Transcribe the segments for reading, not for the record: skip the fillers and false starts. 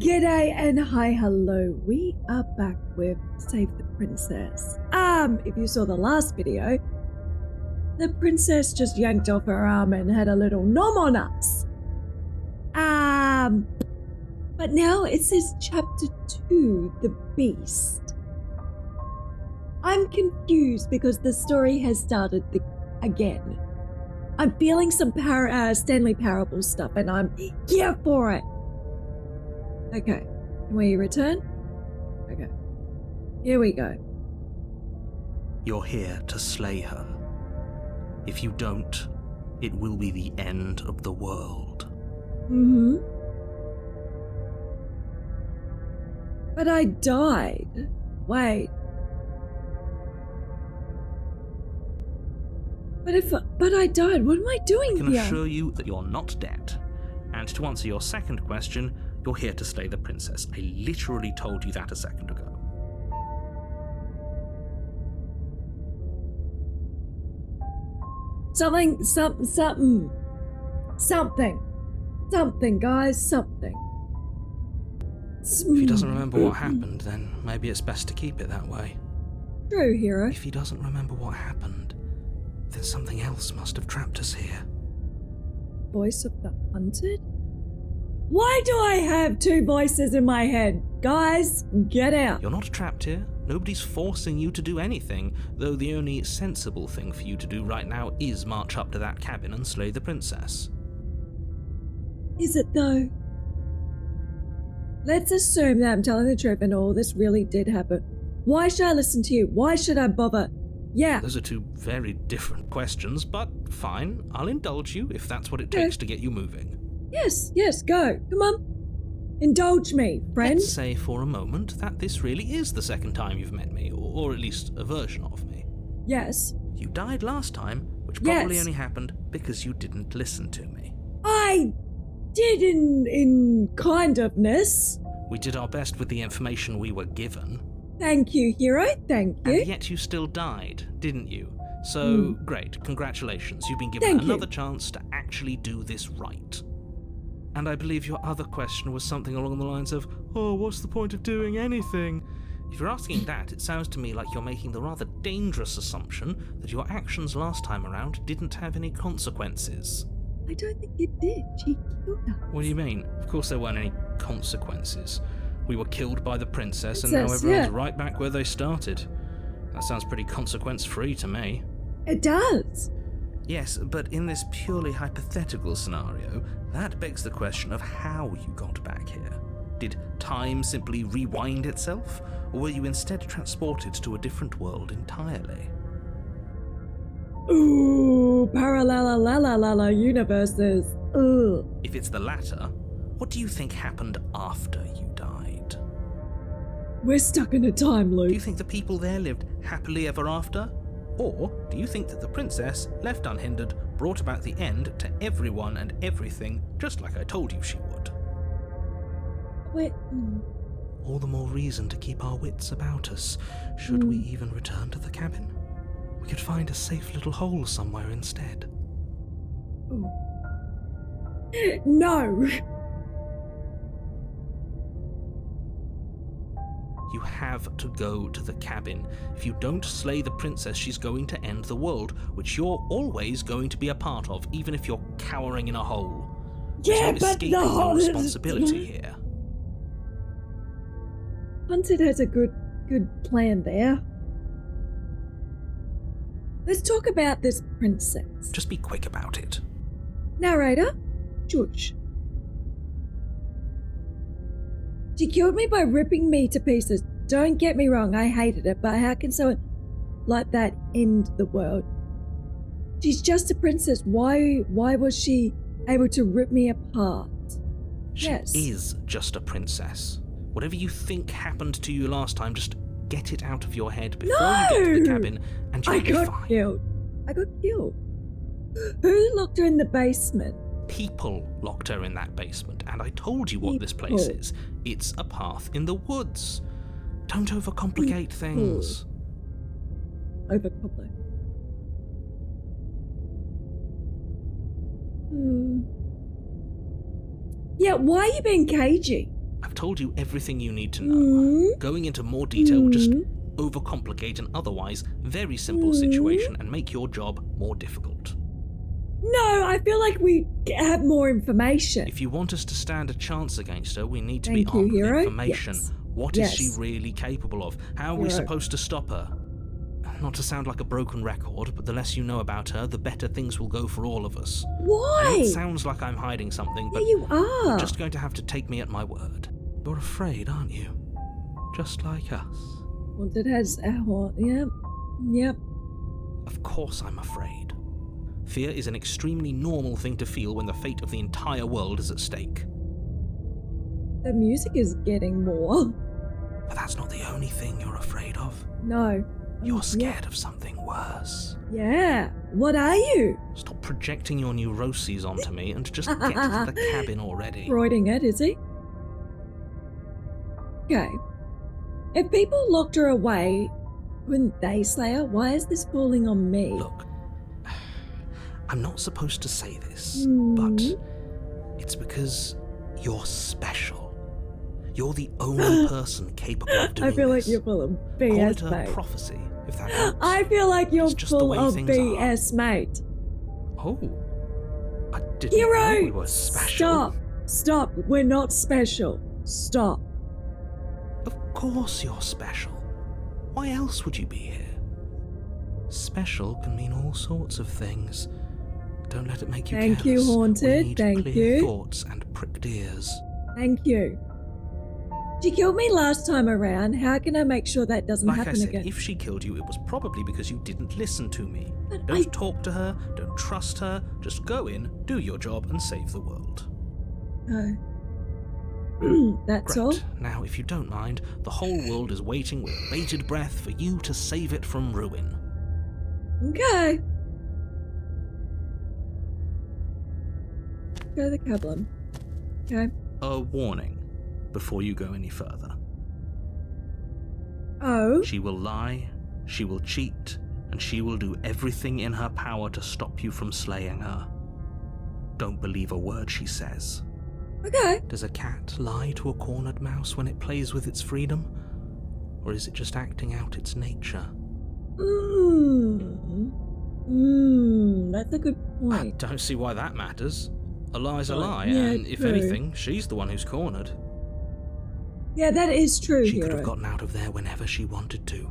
G'day and hi hello. We are back with Save the Princess. If you saw the last video, the princess just yanked off her arm and had a little nom on us. But now it says chapter 2, The Beast. I'm confused because the story has started again. I'm feeling some Stanley Parable stuff and I'm here for it. Okay, can we return? Okay, here we go. You're here to slay her. If you don't, it will be the end of the world. Mm-hmm. But I died. Wait. But I died. What am I doing I can here? assure you that you're not dead. And to answer your second question, you're here to slay the princess. I literally told you that a second ago. Something, guys, something. If he doesn't remember what happened, then maybe it's best to keep it that way. True, hero. If he doesn't remember what happened, then something else must have trapped us here. Voice of the hunted? Why do I have two voices in my head? Guys, get out. You're not trapped here. Nobody's forcing you to do anything, though the only sensible thing for you to do right now is march up to that cabin and slay the princess. Is it though? Let's assume that I'm telling the truth and all this really did happen. Why should I listen to you? Why should I bother? Yeah. Those are two very different questions, but fine, I'll indulge you if that's what it takes to get you moving. Yes, go. Come on. Indulge me, friend. Let's say for a moment that this really is the second time you've met me, or at least a version of me. Yes. You died last time, which probably only happened because you didn't listen to me. I did in kind ofness. We did our best with the information we were given. Thank you, hero. Thank you. And yet you still died, didn't you? So, great. Congratulations. You've been given another chance to actually do this right. And I believe your other question was something along the lines of, oh, what's the point of doing anything? If you're asking that, it sounds to me like you're making the rather dangerous assumption that your actions last time around didn't have any consequences. I don't think it did. She killed us. What do you mean? Of course there weren't any consequences. We were killed by the princess and now everyone's right back where they started. That sounds pretty consequence-free to me. It does. Yes, but in this purely hypothetical scenario, that begs the question of how you got back here. Did time simply rewind itself, or were you instead transported to a different world entirely? Ooh, parallel universes. Ugh. If it's the latter, what do you think happened after you died? We're stuck in a time loop. Do you think the people there lived happily ever after? Or do you think that the princess, left unhindered, brought about the end to everyone and everything, just like I told you she would? Wait. All the more reason to keep our wits about us, should we even return to the cabin. We could find a safe little hole somewhere instead. Ooh. No! You have to go to the cabin. If you don't slay the princess, she's going to end the world, which you're always going to be a part of, even if you're cowering in a hole. Yeah, There's no but escaping the your hole responsibility here. Hunted has a good plan there. Let's talk about this princess. Just be quick about it. Narrator, George. She killed me by ripping me to pieces. Don't get me wrong, I hated it, but how can someone like that end the world? She's just a princess. Why was she able to rip me apart? She is just a princess. Whatever you think happened to you last time, just get it out of your head before you get to the cabin, and you'll be fine. I got killed. Who locked her in the basement? People locked her in that basement, and I told you what this place is. It's a path in the woods. Don't overcomplicate things. Overcomplicate. Yeah, why are you being cagey? I've told you everything you need to know. Going into more detail will just overcomplicate an otherwise very simple situation and make your job more difficult. No, I feel like we have more information. If you want us to stand a chance against her, we need to Thank be you, armed with hero. information. Yes. What is she really capable of? How are we Hero. supposed to stop her? Not to sound like a broken record, but the less you know about her, the better things will go for all of us. Why? It sounds like I'm hiding something, but Yeah, you are. you're just going to have to take me at my word. You're afraid, aren't you? Just like us. Haunted has a haunt. Yep. Yep. Of course I'm afraid. Fear is an extremely normal thing to feel when the fate of the entire world is at stake. The music is getting more. But that's not the only thing you're afraid of. No. You're scared of something worse. Yeah. What are you? Stop projecting your neuroses onto me and just get to the cabin already. Freuding it, is he? Okay. If people locked her away, couldn't they slay her? Why is this falling on me? Look, I'm not supposed to say this, Hmm. but it's because you're special. You're the only person capable of doing I feel like this. you're full of Call BS, it a mate. prophecy, if that helps. I feel like you're It's just the full way of things BS, mate. Oh, I didn't know Hero, we were special. Stop. We're not special. Stop. Of course you're special. Why else would you be here? Special can mean all sorts of things. Don't let it make you Thank you, careless. Haunted. We need Thank clear you. thoughts and pricked ears. Thank you. She killed me last time around. How can I make sure that doesn't Like I happen said, again? if she killed you, it was probably because you didn't listen to me. But Don't talk to her, don't trust her, just go in, do your job, and save the world. That's Great. all? Now, if you don't mind, the whole world is waiting with bated breath for you to save it from ruin. Okay. Go to the cabin. Okay. A warning before you go any further. Oh. She will lie, she will cheat, and she will do everything in her power to stop you from slaying her. Don't believe a word she says. Okay. Does a cat lie to a cornered mouse when it plays with its freedom? Or is it just acting out its nature? That's a good I point. don't see why that matters. A lie's a lie, Yeah, and if true. anything, she's the one who's cornered. Yeah, that is true, She could Hero. have gotten out of there whenever she wanted to.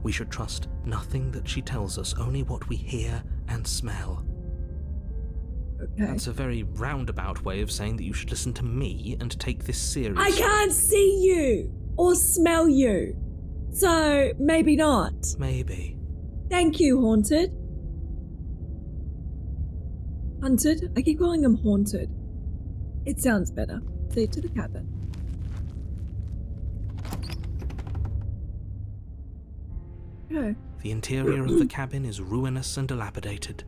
We should trust nothing that she tells us, only what we hear and smell. Okay. That's a very roundabout way of saying that you should listen to me and take this seriously. I can't see you or smell you. So, maybe not. Maybe. Thank you, Haunted. Hunted? I keep calling him Haunted. It sounds better. See to the cabin. Okay. The interior of the cabin is ruinous and dilapidated.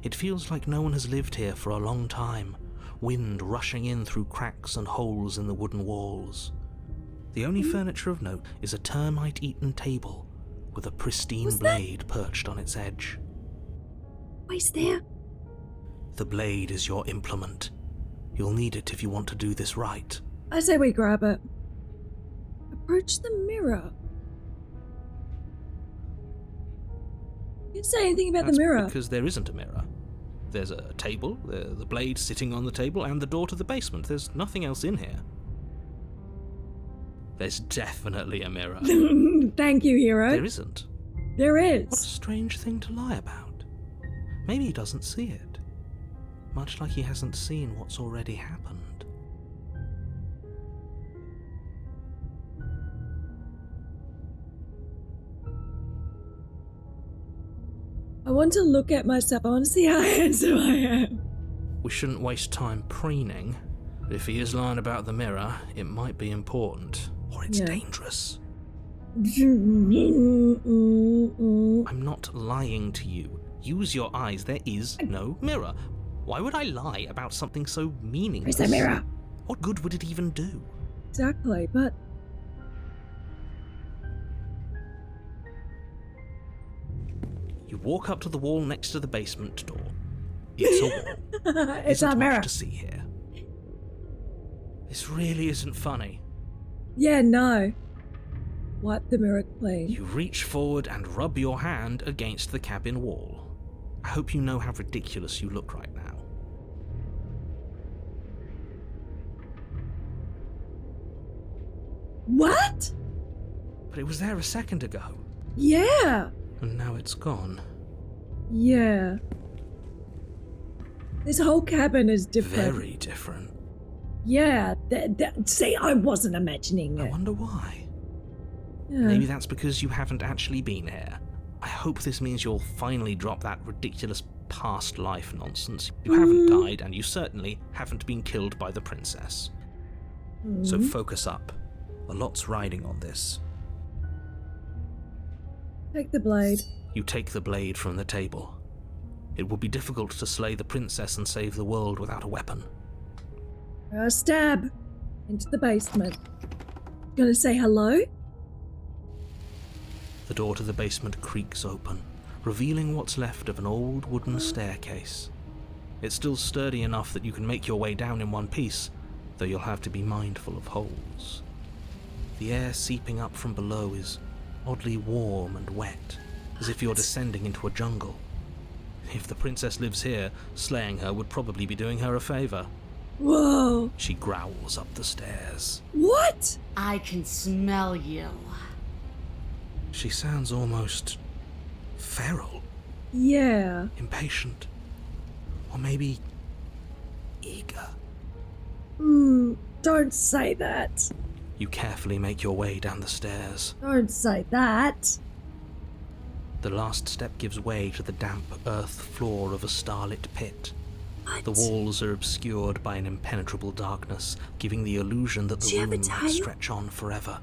It feels like no one has lived here for a long time, wind rushing in through cracks and holes in the wooden walls. The only furniture of note is a termite-eaten table with a pristine What's that? blade perched on its edge. What's there? The blade is your implement. You'll need it if you want to do this right. I say we grab it. Approach the mirror. You didn't say anything about That's the mirror. because there isn't a mirror. There's a table, the blade sitting on the table, and the door to the basement. There's nothing else in here. There's definitely a mirror. Thank you, Hero. There isn't. There What a is. strange thing to lie about. Maybe he doesn't see it. Much like he hasn't seen what's already happened. I want to look at myself. I want to see how handsome I am. We shouldn't waste time preening. But if he is lying about the mirror, it might be important. Or it's Yeah. dangerous. I'm not lying to you. Use your eyes. There is no mirror. Why would I lie about something so meaningless? Where's the mirror? What good would it even do? Exactly, but You walk up to the wall next to the basement door. It's a wall. it's Isn't our mirror. much to see here. This really isn't funny. Yeah, no. Wipe the mirror clean. You reach forward and rub your hand against the cabin wall. I hope you know how ridiculous you look right now. What? But it was there a second ago, Yeah. and now it's gone. Yeah. This whole cabin is different. Very different. Yeah. See, I wasn't imagining I it. wonder why. Yeah. Maybe that's because you haven't actually been here. I hope this means you'll finally drop that ridiculous past life nonsense. You haven't died, and you certainly haven't been killed by the princess. So focus up. A lot's riding on this. Take the blade. You take the blade from the table. It would be difficult to slay the princess and save the world without a weapon. Stab into the basement. Gonna say hello? The door to the basement creaks open, revealing what's left of an old wooden staircase. It's still sturdy enough that you can make your way down in one piece, though you'll have to be mindful of holes. The air seeping up from below is oddly warm and wet, as if you're descending into a jungle. If the princess lives here, slaying her would probably be doing her a favor. Whoa. She growls up the stairs. What? I can smell you. She sounds almost feral, Yeah. impatient, or maybe eager. Don't say that. You carefully make your way down the stairs. Don't say that. The last step gives way to the damp earth floor of a starlit pit. The walls are obscured by an impenetrable darkness, giving the illusion that the room might stretch on forever.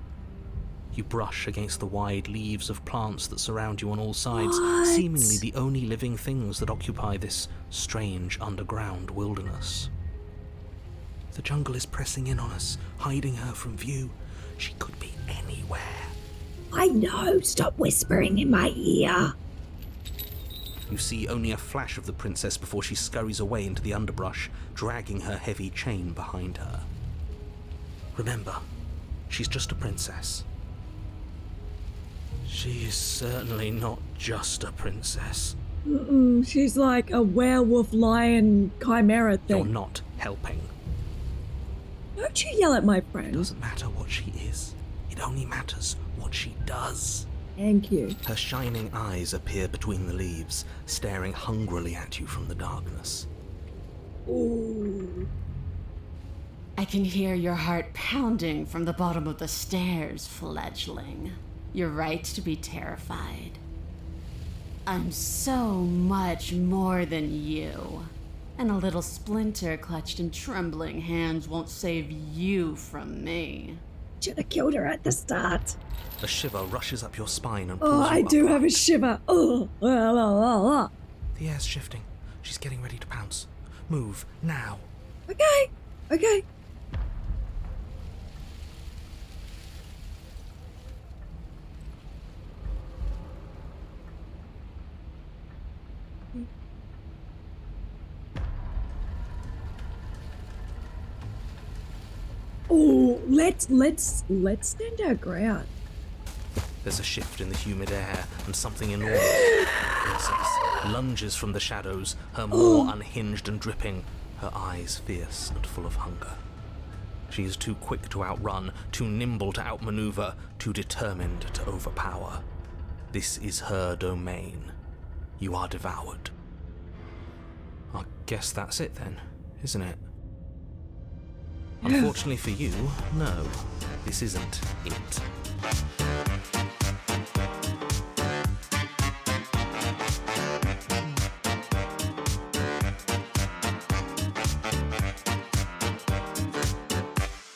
You brush against the wide leaves of plants that surround you on all sides, seemingly the only living things that occupy this strange underground wilderness. The jungle is pressing in on us, hiding her from view. She could be anywhere. I know. Stop whispering in my ear. You see only a flash of the princess before she scurries away into the underbrush, dragging her heavy chain behind her. Remember, she's just a princess. She is certainly not just a princess. She's like a werewolf lion chimera thing. You're not helping. Don't you yell at my It friend. doesn't matter what she is. It only matters what she does. Thank you. Her shining eyes appear between the leaves, staring hungrily at you from the darkness. Ooh. I can hear your heart pounding from the bottom of the stairs, fledgling. You're right to be terrified. I'm so much more than you. And a little splinter clutched in trembling hands won't save you from me. Should have killed her at the start. A shiver rushes up your spine and pulls Oh, you I do upright. have a shiver. Oh. The air's shifting. She's getting ready to pounce. Move, now. Okay. Okay. Oh, let's stand our ground. There's a shift in the humid air, and something enormous, the princess, lunges from the shadows, her maw unhinged and dripping, her eyes fierce and full of hunger. She is too quick to outrun, too nimble to outmaneuver, too determined to overpower. This is her domain. You are devoured. I guess that's it then, isn't it? Unfortunately for you, no, this isn't it.